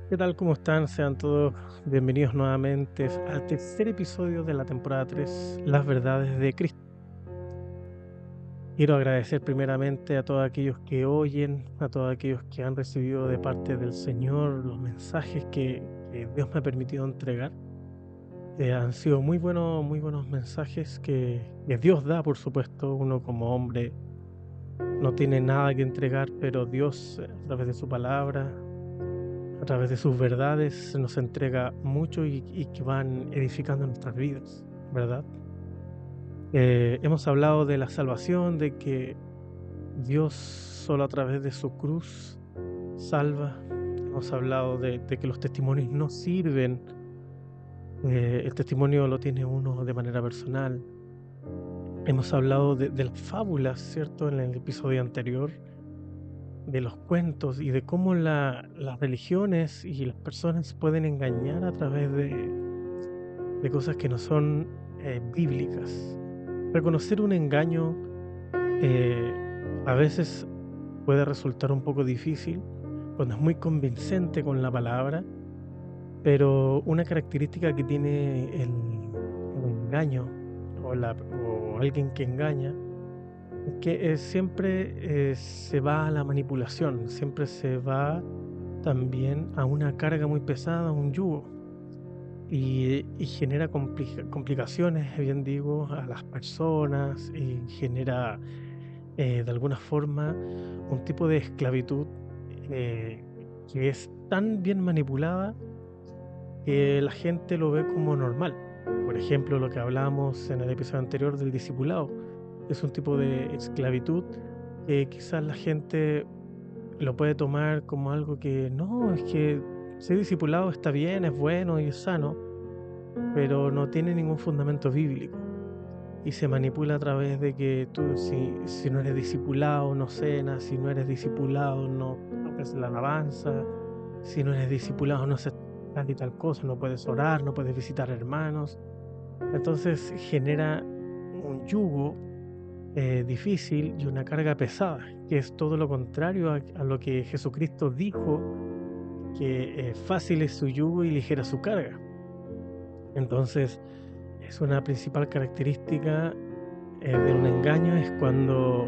¿Qué tal? ¿Cómo están? Sean todos bienvenidos nuevamente al tercer episodio de la temporada 3, Las verdades de Cristo. Quiero agradecer primeramente a todos aquellos que oyen, a todos aquellos que han recibido de parte del Señor los mensajes que Dios me ha permitido entregar. Han sido muy buenos mensajes que Dios da, por supuesto. Uno como hombre no tiene nada que entregar, pero Dios, a través de su palabra, a través de sus verdades, nos entrega mucho y que van edificando nuestras vidas, ¿verdad? Hemos hablado de la salvación, de que Dios solo a través de su cruz salva. Hemos hablado de que los testimonios no sirven. El testimonio lo tiene uno de manera personal. Hemos hablado de las fábulas, ¿cierto? En el episodio anterior, de los cuentos y de cómo las religiones y las personas pueden engañar a través de cosas que no son bíblicas. Reconocer un engaño eh, a veces puede resultar un poco difícil cuando es muy convincente con la palabra, pero una característica que tiene el engaño o alguien que engaña es que siempre se va a la manipulación, siempre se va también a una carga muy pesada, a un yugo. Y genera complicaciones, bien digo, a las personas y genera, de alguna forma, un tipo de esclavitud, eh, que es tan bien manipulada que la gente lo ve como normal. Por ejemplo, lo que hablábamos en el episodio anterior del discipulado, es un tipo de esclavitud que quizás la gente lo puede tomar como algo que no, es que ser discipulado está bien, es bueno y es sano, pero no tiene ningún fundamento bíblico y se manipula a través de que tú, si no eres discipulado, no cenas, si no eres discipulado, no tocas la alabanza, si no eres discipulado, no haces tal y tal cosa, no puedes orar, no puedes visitar hermanos. Entonces genera un yugo difícil y una carga pesada, que es todo lo contrario a lo que Jesucristo dijo, que fácil es su yugo y ligera su carga. Entonces, es una principal característica de un engaño es cuando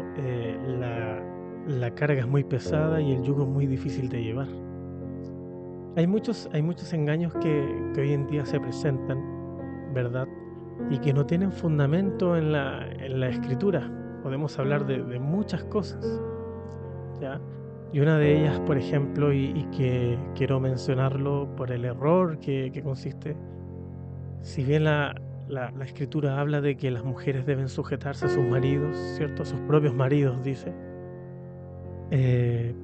la carga es muy pesada y el yugo es muy difícil de llevar. Hay muchos engaños que hoy en día se presentan, ¿verdad? Y que no tienen fundamento en la escritura. Podemos hablar de muchas cosas, ¿ya? Y una de ellas, por ejemplo, y que quiero mencionarlo por el error que consiste. Si bien la escritura habla de que las mujeres deben sujetarse a sus maridos, ¿cierto? A sus propios maridos, dice,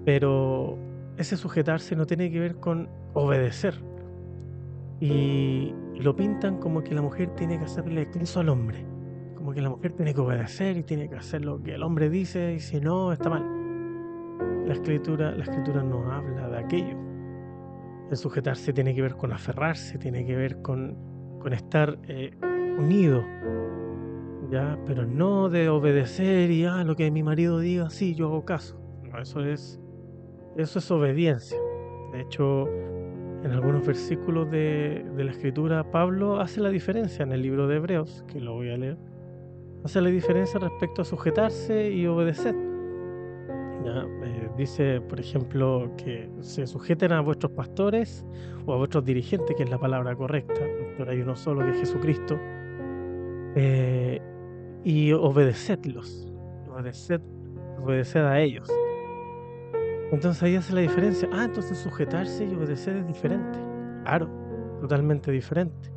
pero ese sujetarse no tiene que ver con obedecer. Y lo pintan como que la mujer tiene que hacerle caso al hombre, como que la mujer tiene que obedecer y tiene que hacer lo que el hombre dice y si no, está mal. La escritura no habla de aquello. El sujetarse tiene que ver con aferrarse, tiene que ver con estar unido. Ya, pero no de obedecer y, lo que mi marido diga, sí, yo hago caso. No, eso es obediencia. De hecho, en algunos versículos de la Escritura, Pablo hace la diferencia en el libro de Hebreos, que lo voy a leer, hace la diferencia respecto a sujetarse y obedecer. Ya, dice, por ejemplo, que se sujeten a vuestros pastores o a vuestros dirigentes, que es la palabra correcta, pero hay uno solo que es Jesucristo, eh, y obedecedlos, obedeced, obedeced a ellos. Entonces ahí hace la diferencia. Entonces sujetarse y obedecer es diferente. Claro, totalmente diferente.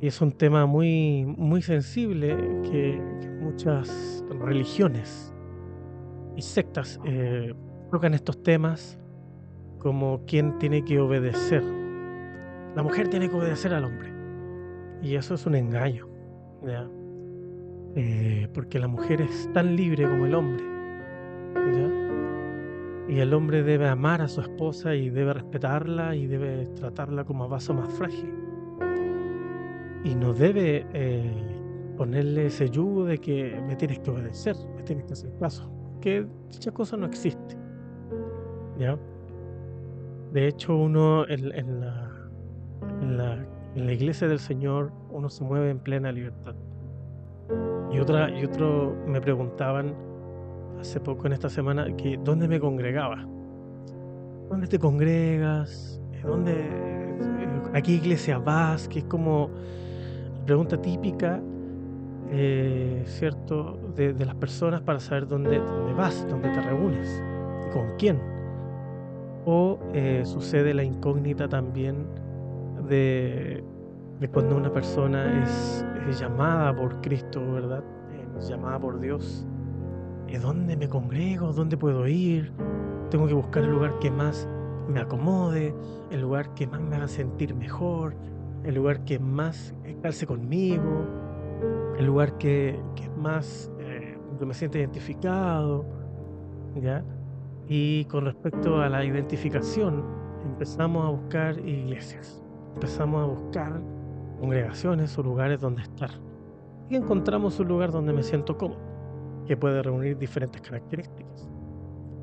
Y es un tema muy, muy sensible que muchas religiones y sectas tocan estos temas como quién tiene que obedecer. La mujer tiene que obedecer al hombre. Y eso es un engaño, ¿ya? Porque la mujer es tan libre como el hombre, ¿ya? Y el hombre debe amar a su esposa y debe respetarla y debe tratarla como a vaso más frágil. Y no debe ponerle ese yugo de que me tienes que obedecer, me tienes que hacer caso, que dicha cosa no existe, ¿ya? De hecho, uno en la, en la iglesia del Señor, uno se mueve en plena libertad. Y otro me preguntaban hace poco en esta semana que dónde me congregaba. ¿Dónde te congregas? ¿A qué iglesia vas? Que es como la pregunta típica, ¿cierto? De las personas para saber dónde vas, dónde te reúnes y con quién. O sucede la incógnita también de, de cuando una persona es llamada por Cristo, ¿verdad? Es llamada por Dios. ¿Dónde me congrego? ¿Dónde puedo ir? Tengo que buscar el lugar que más me acomode, el lugar que más me haga sentir mejor, el lugar que más calce conmigo, el lugar que más que me sienta identificado, ¿ya? Y con respecto a la identificación, empezamos a buscar iglesias, empezamos a buscar congregaciones o lugares donde estar. Y encontramos un lugar donde me siento cómodo, que puede reunir diferentes características.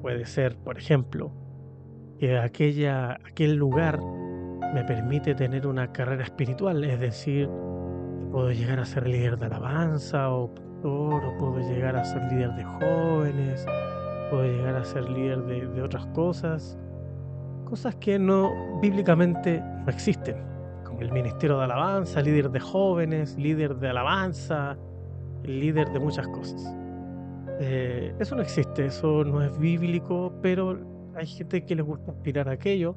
Puede ser, por ejemplo, que aquel lugar me permite tener una carrera espiritual, es decir, puedo llegar a ser líder de alabanza o pastor, o puedo llegar a ser líder de jóvenes, puedo llegar a ser líder de otras cosas que no bíblicamente no existen, como el ministerio de alabanza, líder de jóvenes, líder de alabanza, líder de muchas cosas. Eso no existe, eso no es bíblico, pero hay gente que les gusta aspirar a aquello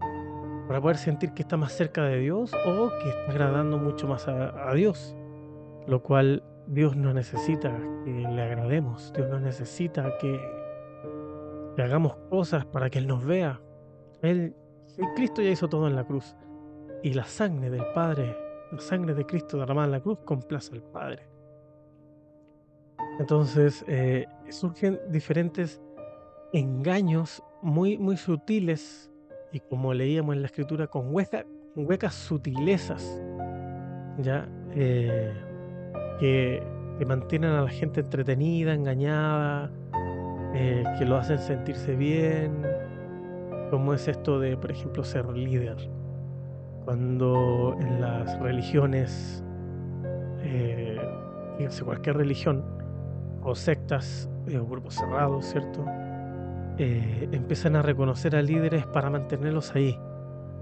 para poder sentir que está más cerca de Dios o que está agradando mucho más a Dios, lo cual Dios no necesita que le agrademos, Dios no necesita que hagamos cosas para que Él nos vea. Él, Cristo ya hizo todo en la cruz y la sangre del Padre, la sangre de Cristo derramada en la cruz complace al Padre. Entonces surgen diferentes engaños muy, muy sutiles y como leíamos en la escritura, con huecas sutilezas, ¿ya? Que, que mantienen a la gente entretenida, engañada, que lo hacen sentirse bien, como es esto de, por ejemplo, ser líder. Cuando en las religiones, eh, fíjense, cualquier religión o sectas o grupos cerrados, ¿cierto? Empiezan a reconocer a líderes para mantenerlos ahí.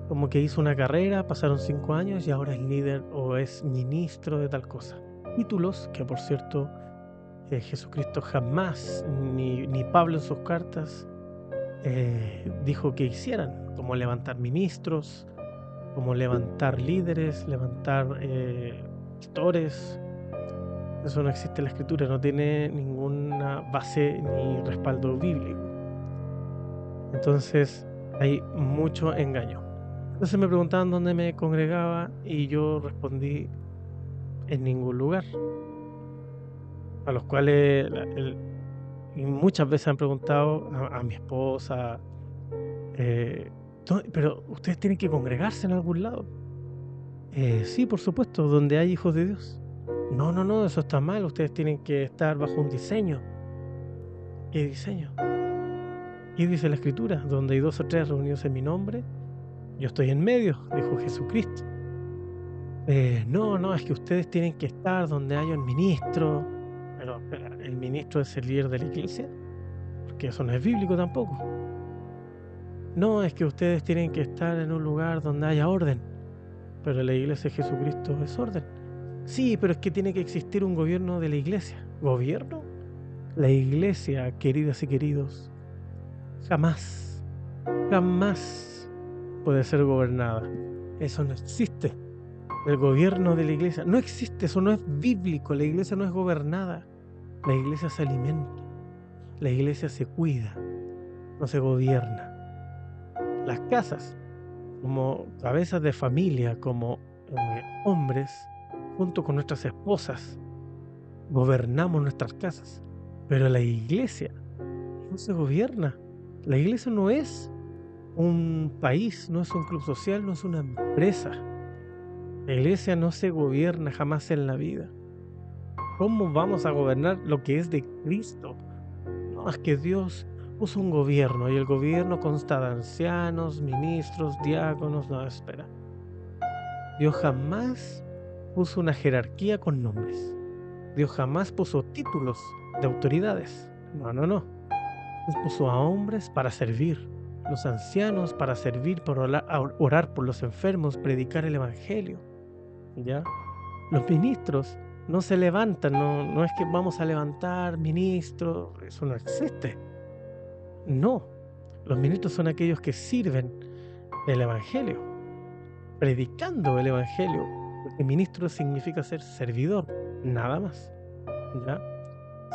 Como que hizo una carrera, pasaron 5 años y ahora es líder o es ministro de tal cosa. Títulos que, por cierto, Jesucristo jamás, ni Pablo en sus cartas, dijo que hicieran, como levantar ministros, como levantar líderes, levantar pastores. Eso no existe en la escritura, no tiene ninguna base ni respaldo bíblico. Entonces hay mucho engaño. Entonces me preguntaban dónde me congregaba y yo respondí en ningún lugar. A los cuales y muchas veces han preguntado a mi esposa, eh, pero ustedes tienen que congregarse en algún lado. Sí, por supuesto, donde hay hijos de Dios. No, no, no, eso está mal, ustedes tienen que estar bajo un diseño. ¿Qué diseño? ¿Qué dice la escritura? Donde hay 2 o 3 reunidos en mi nombre, yo estoy en medio, dijo Jesucristo. No, no, es que ustedes tienen que estar donde haya un ministro. Pero espera, ¿el ministro es el líder de la iglesia? Porque eso no es bíblico tampoco. No, es que ustedes tienen que estar en un lugar donde haya orden. Pero la iglesia de Jesucristo es orden. Sí, pero es que tiene que existir un gobierno de la iglesia. ¿Gobierno? La iglesia, queridas y queridos, jamás, jamás puede ser gobernada. Eso no existe. El gobierno de la iglesia no existe, eso no es bíblico. La iglesia no es gobernada. La iglesia se alimenta. La iglesia se cuida, no se gobierna. Las casas, como cabezas de familia, como hombres, junto con nuestras esposas, gobernamos nuestras casas. Pero la iglesia no se gobierna. La iglesia no es un país, no es un club social, no es una empresa. La iglesia no se gobierna jamás en la vida. ¿Cómo vamos a gobernar lo que es de Cristo? No, es que Dios puso un gobierno y el gobierno consta de ancianos, ministros, diáconos. No, espera. Dios jamás puso una jerarquía con nombres. Dios jamás puso títulos de autoridades. No, no, no. Dios puso a hombres para servir, los ancianos para servir, para orar por los enfermos, predicar el evangelio. ¿Ya? Los ministros no se levantan, no es que vamos a levantar ministros, eso no existe. No, los ministros son aquellos que sirven el evangelio, predicando el evangelio, porque ministro significa ser servidor, nada más. ¿Ya?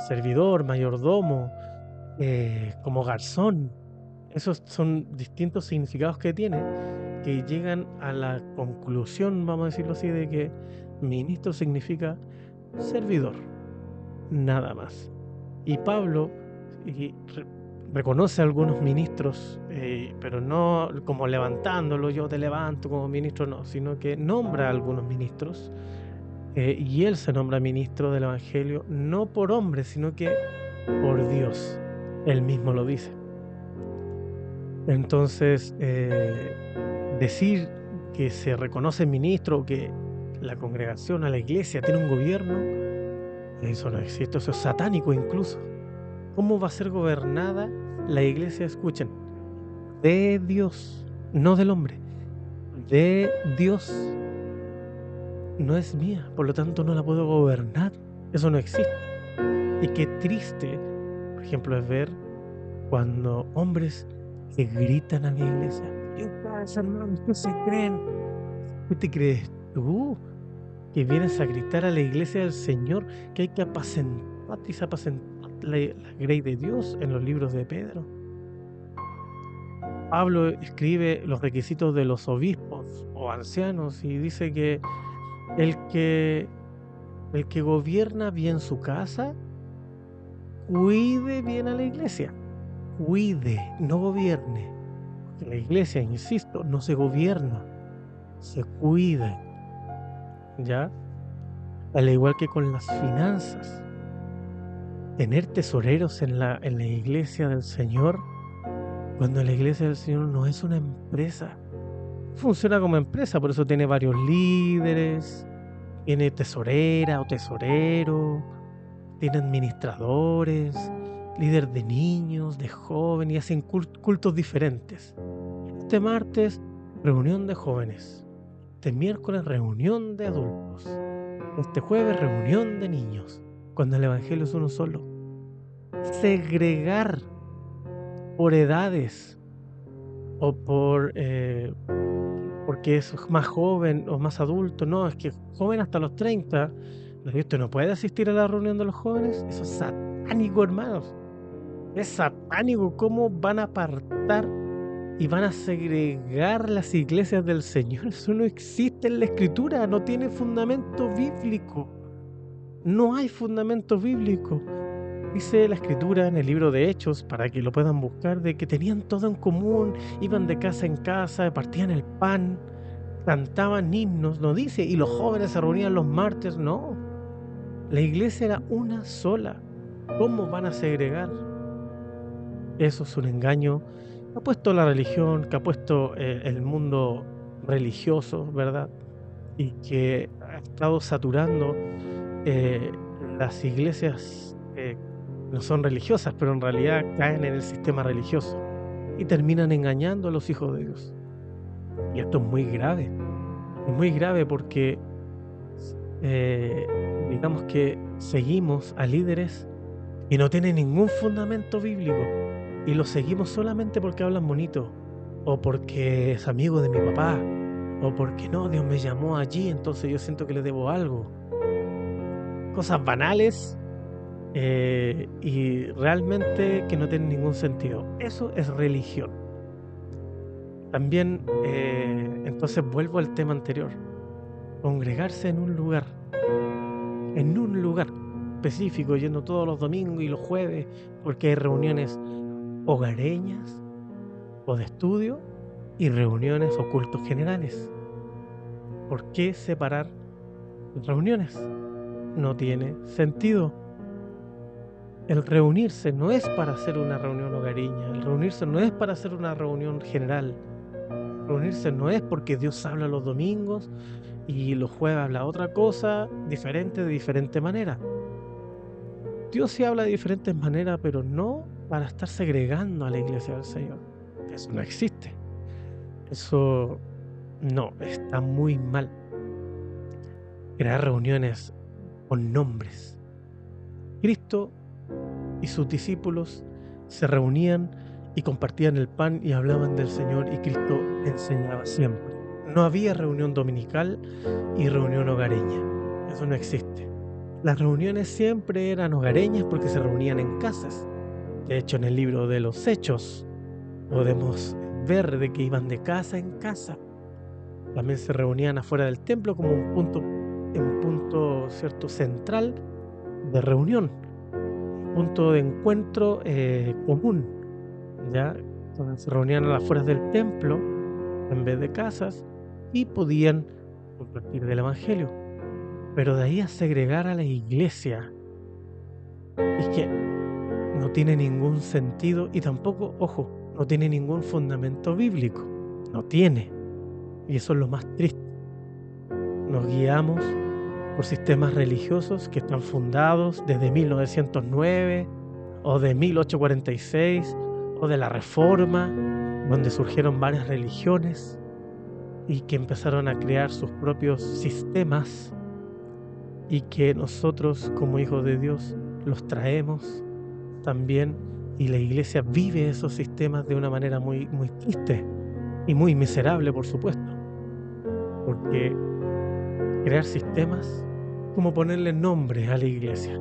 Servidor, mayordomo, como garzón. Esos son distintos significados que tiene, que llegan a la conclusión, vamos a decirlo así, de que ministro significa servidor, nada más. Y Pablo y reconoce a algunos ministros, pero no como levantándolo, yo te levanto como ministro, no, sino que nombra a algunos ministros, y él se nombra ministro del Evangelio, no por hombre, sino que por Dios. Él mismo lo dice. Entonces, decir que se reconoce ministro, que la congregación, a la iglesia, tiene un gobierno, eso no existe, eso es satánico incluso. ¿Cómo va a ser gobernada la iglesia? Escuchen, de Dios, no del hombre, de Dios. No es mía, por lo tanto no la puedo gobernar. Eso no existe. Y qué triste, por ejemplo, es ver cuando hombres que gritan a la iglesia: ¿qué pasa, hermanos? ¿Qué se creen? ¿Qué te crees tú? Que vienes a gritar a la iglesia del Señor, que hay que apacentar la grey de Dios en los libros de Pedro. Pablo escribe los requisitos de los obispos o ancianos y dice que el que, el que gobierna bien su casa, cuide bien a la iglesia. Cuide, no gobierne. Porque la iglesia, insisto, no se gobierna, se cuida. ¿Ya? Al igual que con las finanzas. Tener tesoreros en la iglesia del Señor, cuando la iglesia del Señor no es una empresa. Funciona como empresa, por eso tiene varios líderes, tiene tesorera o tesorero, tiene administradores, líder de niños, de jóvenes, y hacen cultos diferentes. Este martes, reunión de jóvenes. Este miércoles, reunión de adultos. Este jueves, reunión de niños. Cuando el evangelio es uno solo. Segregar por edades o porque es más joven o más adulto. No, es que joven hasta los 30. ¿Usted no puede asistir a la reunión de los jóvenes? Eso es satánico, hermanos. Es satánico. ¿Cómo van a apartar y van a segregar las iglesias del Señor? Eso no existe en la Escritura, no tiene fundamento bíblico. No hay fundamento bíblico. Dice la Escritura en el libro de Hechos, para que lo puedan buscar, de que tenían todo en común, iban de casa en casa, partían el pan, cantaban himnos, no dice, y los jóvenes se reunían los martes, no. La iglesia era una sola. ¿Cómo van a segregar? Eso es un engaño que ha puesto la religión, que ha puesto el mundo religioso, ¿verdad? Y que ha estado saturando las iglesias no son religiosas, pero en realidad caen en el sistema religioso y terminan engañando a los hijos de Dios. Y esto es muy grave porque digamos que seguimos a líderes y no tienen ningún fundamento bíblico y los seguimos solamente porque hablan bonito o porque es amigo de mi papá o porque no, Dios me llamó allí, entonces yo siento que le debo algo. Cosas banales y realmente que no tienen ningún sentido. Eso es religión. También, entonces vuelvo al tema anterior. Congregarse en un lugar específico, yendo todos los domingos y los jueves, porque hay reuniones hogareñas o de estudio y reuniones o cultos generales. ¿Por qué separar las reuniones? No tiene sentido. El reunirse no es para hacer una reunión hogareña, el reunirse no es para hacer una reunión general, reunirse no es porque Dios habla los domingos y los jueves habla otra cosa diferente de diferente manera. Dios sí habla de diferentes maneras, pero no para estar segregando a la iglesia del Señor. Eso no existe. Eso no, está muy mal. Crear reuniones con nombres. Cristo y sus discípulos se reunían y compartían el pan y hablaban del Señor, y Cristo enseñaba siempre. No había reunión dominical y reunión hogareña. Eso no existe. Las reuniones siempre eran hogareñas porque se reunían en casas. De hecho, en el libro de los Hechos podemos ver de que iban de casa en casa. También se reunían afuera del templo como un punto cierto central de reunión, punto de encuentro común, ¿ya? Donde se reunían a las afueras del templo en vez de casas y podían compartir del Evangelio. Pero de ahí a segregar a la iglesia, es que no tiene ningún sentido y tampoco, ojo, no tiene ningún fundamento bíblico. No tiene. Y eso es lo más triste. Nos guiamos por sistemas religiosos que están fundados desde 1909 o de 1846 o de la Reforma, donde surgieron varias religiones y que empezaron a crear sus propios sistemas, y que nosotros como hijos de Dios los traemos también, y la iglesia vive esos sistemas de una manera muy, muy triste y muy miserable, por supuesto, porque crear sistemas, como ponerle nombre a la iglesia.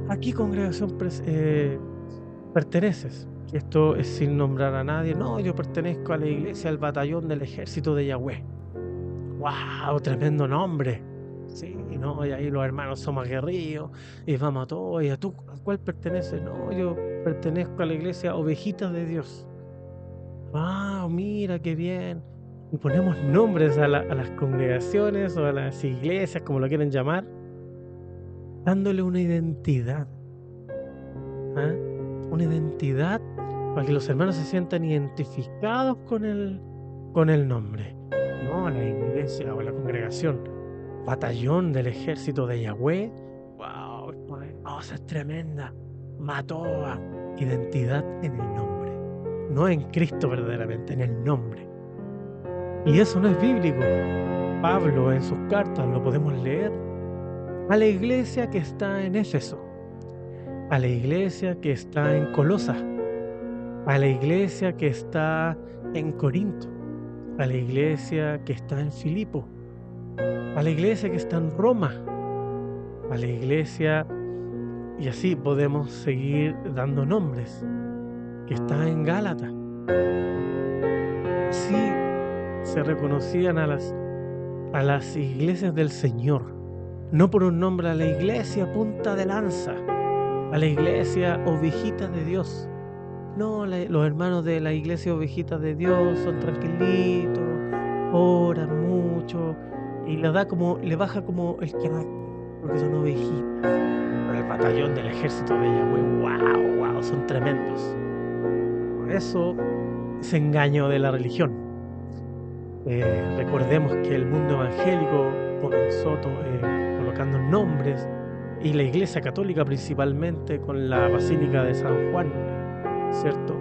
¿A qué congregación perteneces? Y esto es sin nombrar a nadie. No, yo pertenezco a la iglesia, al batallón del ejército de Yahweh. ¡Wow! Tremendo nombre. Sí, no, y ahí los hermanos somos aguerridos y vamos a todos. ¿Y a tú a cuál perteneces? No, yo pertenezco a la iglesia Ovejitas de Dios. ¡Wow! Mira qué bien. Y ponemos nombres a las congregaciones o a las iglesias, como lo quieren llamar, dándole una identidad. ¿Ah? Una identidad para que los hermanos se sientan identificados con el nombre. No, la iglesia o la congregación, batallón del ejército de Yahweh. ¡Wow! Poderosa, es tremenda. Mató a identidad en el nombre. No en Cristo verdaderamente, en el nombre. Y eso no es bíblico. Pablo en sus cartas lo podemos leer a la iglesia que está en Éfeso, a la iglesia que está en Colosa, a la iglesia que está en Corinto, a la iglesia que está en Filipo, a la iglesia que está en Roma, a la iglesia, y así podemos seguir dando nombres, que está en Gálata. Sí, se reconocían a las iglesias del Señor, no por un nombre, a la iglesia punta de lanza, a la iglesia Ovejitas de Dios. No, los hermanos de la iglesia Ovejitas de Dios son tranquilitos, oran mucho y le baja como el carácter, porque son ovejitas. Pero el batallón del ejército de Yahweh, wow, son tremendos. Por eso ese engaño de la religión. Recordemos que el mundo evangélico comenzó colocando nombres, y la iglesia católica principalmente con la Basílica de San Juan, ¿cierto?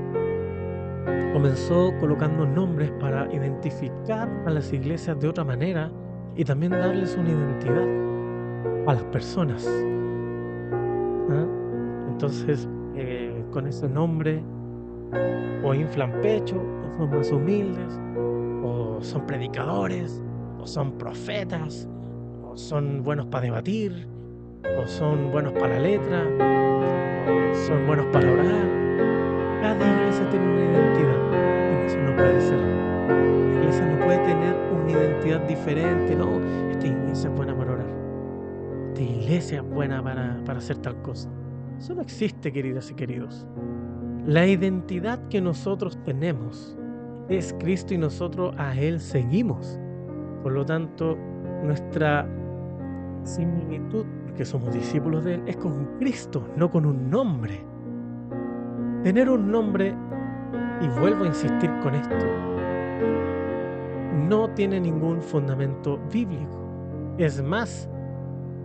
Comenzó colocando nombres para identificar a las iglesias de otra manera y también darles una identidad a las personas. ¿Ah? Entonces, con ese nombre, o inflan pecho, o son más humildes, o son predicadores, o son profetas, o son buenos para debatir, o son buenos para la letra, o son buenos para orar. Cada iglesia tiene una identidad, y eso no puede ser. La iglesia no puede tener una identidad diferente. No, esta iglesia es buena para orar, esta iglesia es buena para hacer tal cosa. Eso no existe, queridas y queridos. La identidad que nosotros tenemos es Cristo y nosotros a Él seguimos. Por lo tanto, nuestra similitud, porque somos discípulos de Él, es con Cristo, no con un nombre. Tener un nombre, y vuelvo a insistir con esto, no tiene ningún fundamento bíblico. Es más,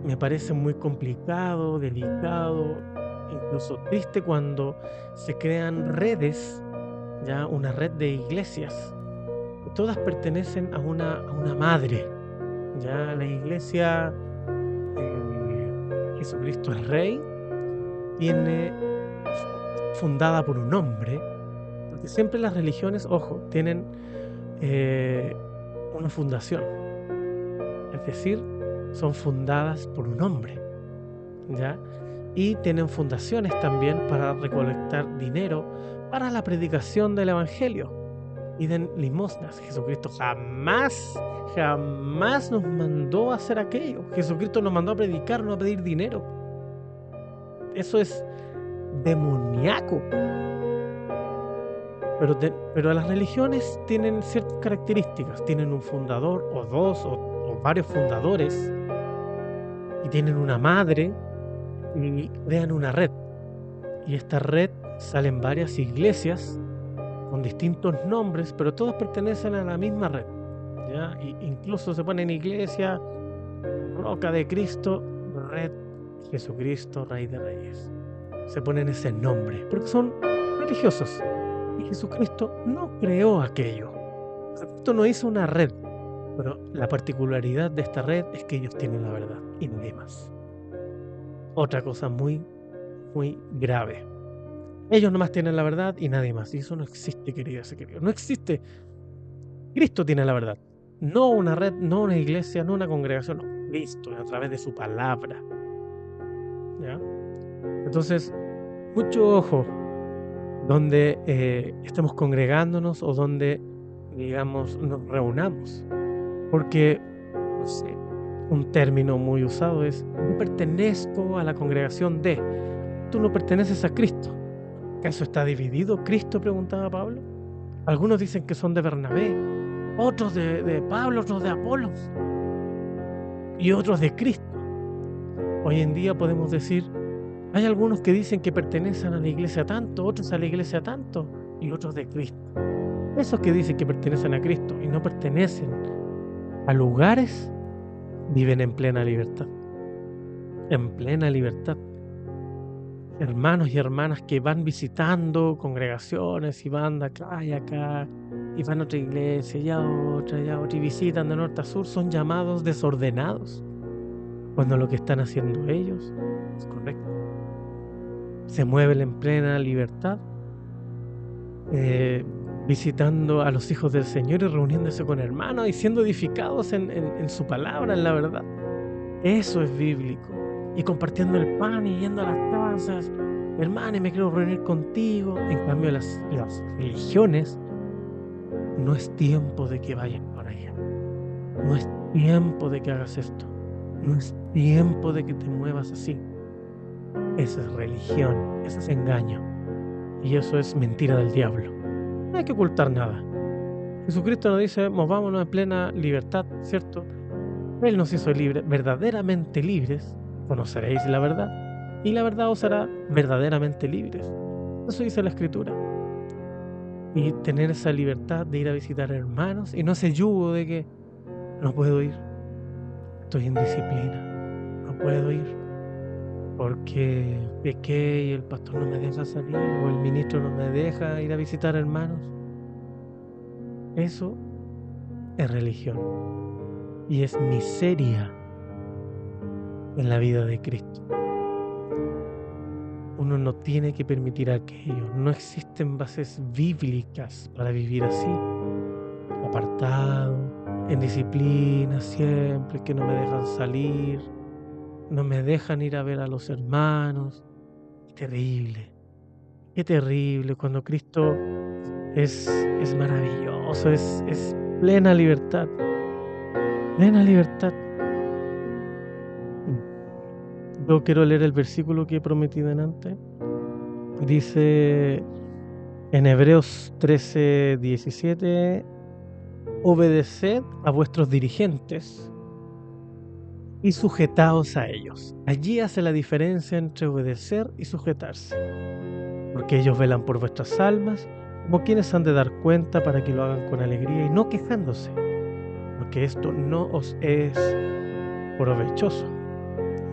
me parece muy complicado, delicado, incluso triste cuando se crean redes, ya una red de iglesias, que todas pertenecen a una madre, ya la iglesia Jesucristo es Rey, tiene fundada por un hombre, porque siempre las religiones, ojo, tienen eh, una fundación, es decir, son fundadas por un hombre, ¿ya? Y tienen fundaciones también para recolectar dinero para la predicación del evangelio y den limosnas. Jesucristo jamás nos mandó a hacer aquello. Jesucristo nos mandó a predicar, no a pedir dinero. Eso es demoníaco. Pero las religiones tienen ciertas características. Tienen un fundador o dos o varios fundadores y tienen una madre y crean una red. Y esta red salen varias iglesias con distintos nombres, pero todos pertenecen a la misma red, ¿ya? Incluso se ponen iglesia, Roca de Cristo, Red Jesucristo, Rey de Reyes. Se ponen ese nombre porque son religiosos. Y Jesucristo no creó aquello. Jesucristo no hizo una red, pero la particularidad de esta red es que ellos tienen la verdad y nadie más. Otra cosa muy, muy grave. Ellos nomás tienen la verdad y nadie más. Y eso no existe, queridas y queridos. No existe. Cristo tiene la verdad. No una red, no una iglesia, no una congregación. No. Cristo, a través de su palabra. ¿Ya? Entonces, mucho ojo donde estemos congregándonos o donde, digamos, nos reunamos. Porque, no sé, un término muy usado es: yo pertenezco a la congregación de. Tú no perteneces a Cristo. ¿Acaso está dividido Cristo?, preguntaba Pablo. Algunos dicen que son de Bernabé, otros de Pablo, otros de Apolos y otros de Cristo. Hoy en día podemos decir, hay algunos que dicen que pertenecen a la iglesia tanto, otros a la iglesia tanto y otros de Cristo. Esos que dicen que pertenecen a Cristo y no pertenecen a lugares viven en plena libertad. En plena libertad. Hermanos y hermanas que van visitando congregaciones y van de acá y acá, y van a otra iglesia y a otra, y visitan de norte a sur, son llamados desordenados, cuando lo que están haciendo ellos es correcto. Se mueven en plena libertad, visitando a los hijos del Señor y reuniéndose con hermanos y siendo edificados en su palabra, en la verdad. Eso es bíblico. Y compartiendo el pan y yendo a las casas, hermano, me quiero reunir contigo. En cambio, las religiones, no es tiempo de que vayas por allá. No es tiempo de que hagas esto. No es tiempo de que te muevas así. Esa es religión, eso es engaño. Y eso es mentira del diablo. No hay que ocultar nada. Jesucristo nos dice, movámonos en plena libertad, ¿cierto? Él nos hizo verdaderamente libres. Conoceréis la verdad, y la verdad os hará verdaderamente libres. Eso dice la Escritura. Y tener esa libertad de ir a visitar hermanos, y no ese yugo de que no puedo ir, estoy en disciplina, no puedo ir, porque pequé y el pastor no me deja salir, o el ministro no me deja ir a visitar hermanos. Eso es religión, y es miseria en la vida de Cristo. Uno no tiene que permitir aquello. No existen bases bíblicas para vivir así, apartado, en disciplina siempre, que no me dejan salir, no me dejan ir a ver a los hermanos. Terrible, qué terrible, cuando Cristo es maravilloso, es plena libertad, plena libertad. Yo quiero leer el versículo que he prometido en antes. Dice en Hebreos 13:17: obedeced a vuestros dirigentes y sujetaos a ellos. Allí hace la diferencia entre obedecer y sujetarse. porque ellos velan por vuestras almas, como quienes han de dar cuenta para que lo hagan con alegría y no quejándose, porque esto no os es provechoso.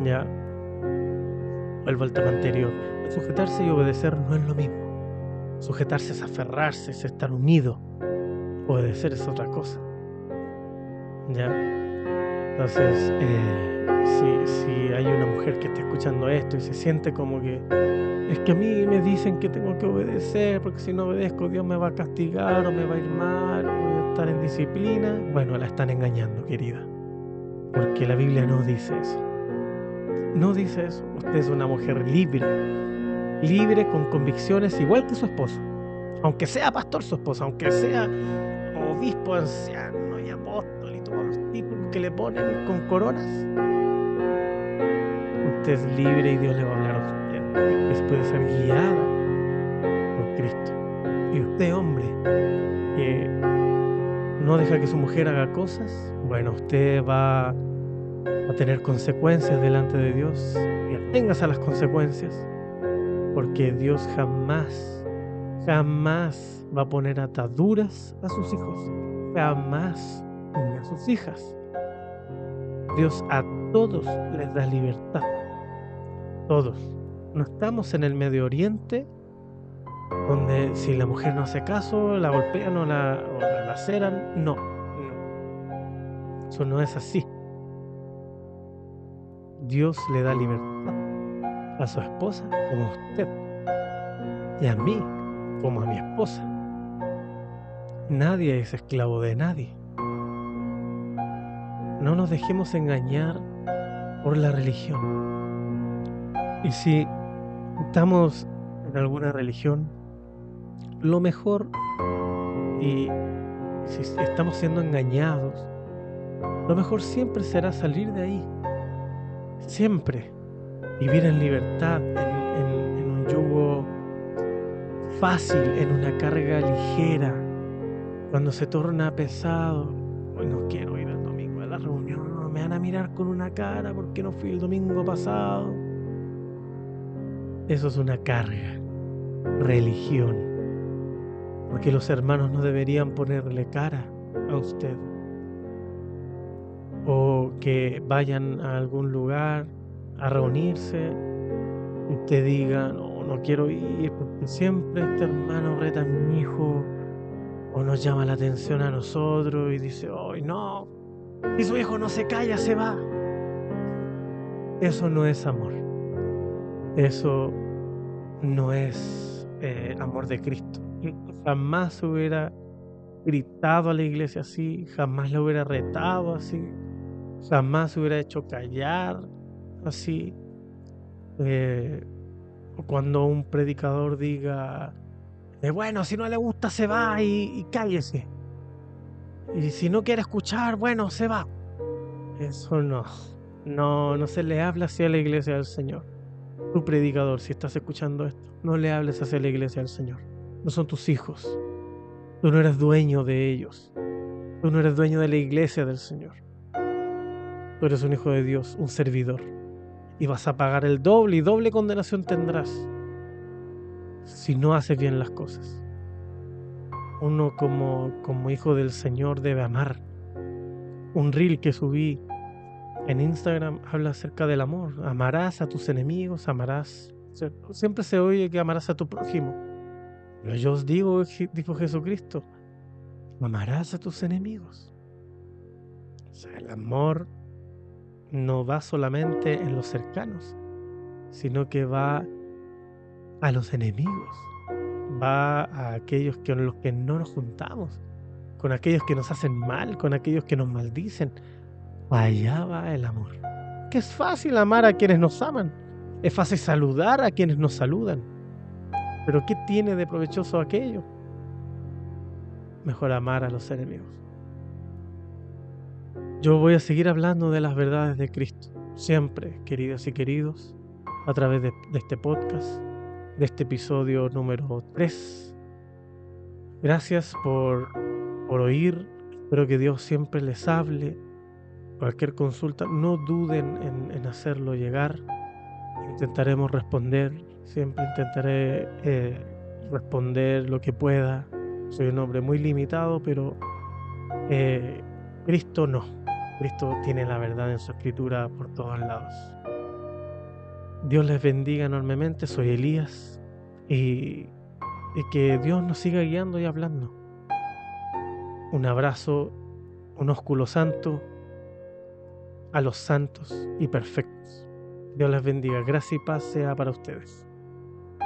Ya, vuelvo al tema anterior. Sujetarse y obedecer no es lo mismo. Sujetarse es aferrarse, es estar unido. Obedecer es otra cosa. Ya, entonces, si hay una mujer que está escuchando esto y se siente como que es que a mí me dicen que tengo que obedecer porque si no obedezco Dios me va a castigar o me va a ir mal o voy a estar en disciplina, bueno, la están engañando, querida, porque la Biblia no dice eso. No dice eso. Usted es una mujer libre con convicciones igual que su esposo, aunque sea pastor su esposo, aunque sea obispo, anciano y apóstol y todos los títulos que le ponen con coronas. Usted es libre y Dios le va a hablar a usted. Usted puede ser guiada por Cristo. Y usted, hombre, que no deja que su mujer haga cosas, bueno, usted va a tener consecuencias delante de Dios. Y aténgase a las consecuencias, porque Dios jamás va a poner ataduras a sus hijos, jamás, ni a sus hijas. Dios a todos les da libertad, todos. No estamos en el Medio Oriente, donde si la mujer no hace caso, la golpean o la laceran. No, eso no es así. Dios le da libertad a su esposa como a usted, y a mí como a mi esposa. Nadie es esclavo de nadie. No nos dejemos engañar por la religión. Y si estamos en alguna religión, lo mejor, y si estamos siendo engañados, lo mejor siempre será salir de ahí. Siempre vivir en libertad, en un yugo fácil, en una carga ligera. Cuando se torna pesado, hoy no quiero ir el domingo a la reunión, me van a mirar con una cara porque no fui el domingo pasado. Eso es una carga, religión, porque los hermanos no deberían ponerle cara a usted, o que vayan a algún lugar a reunirse, usted diga, no quiero ir porque siempre este hermano reta a mi hijo o nos llama la atención a nosotros y dice, ¡ay, no! Si su hijo no se calla, se va. Eso no es amor. Eso no es amor de Cristo. Jamás hubiera gritado a la iglesia así, jamás le hubiera retado así, jamás hubiera hecho callar así. Cuando un predicador diga, bueno, si no le gusta se va y cállese. Y si no quiere escuchar, bueno, se va. Eso no se le habla así a la iglesia del Señor. Tu predicador, si estás escuchando esto, no le hables hacia la iglesia del Señor. No son tus hijos. Tú no eres dueño de ellos. Tú no eres dueño de la iglesia del Señor. Tú eres un hijo de Dios, un servidor. Y vas a pagar el doble, y doble condenación tendrás si no haces bien las cosas. Uno como hijo del Señor debe amar. Un reel que subí en Instagram habla acerca del amor. Amarás a tus enemigos, amarás. Siempre se oye que amarás a tu prójimo. Pero yo os digo, dijo Jesucristo, amarás a tus enemigos. O sea, el amor no va solamente en los cercanos, sino que va a los enemigos. Va a aquellos con los que no nos juntamos, con aquellos que nos hacen mal, con aquellos que nos maldicen. Allá va el amor. Que es fácil amar a quienes nos aman, es fácil saludar a quienes nos saludan. Pero ¿qué tiene de provechoso aquello? Mejor amar a los enemigos. Yo voy a seguir hablando de las verdades de Cristo, siempre, queridas y queridos, a través de este podcast, de este episodio número 3. Gracias por oír. Espero que Dios siempre les hable. Cualquier consulta, no duden en hacerlo llegar. Intentaremos responder Siempre intentaré responder lo que pueda. Soy un hombre muy limitado, pero eh, Cristo no. Cristo tiene la verdad en su escritura por todos lados. Dios les bendiga enormemente. Soy Elías y, y que Dios nos siga guiando y hablando. Un abrazo, un ósculo santo a los santos y perfectos. Dios les bendiga. Gracia y paz sea para ustedes.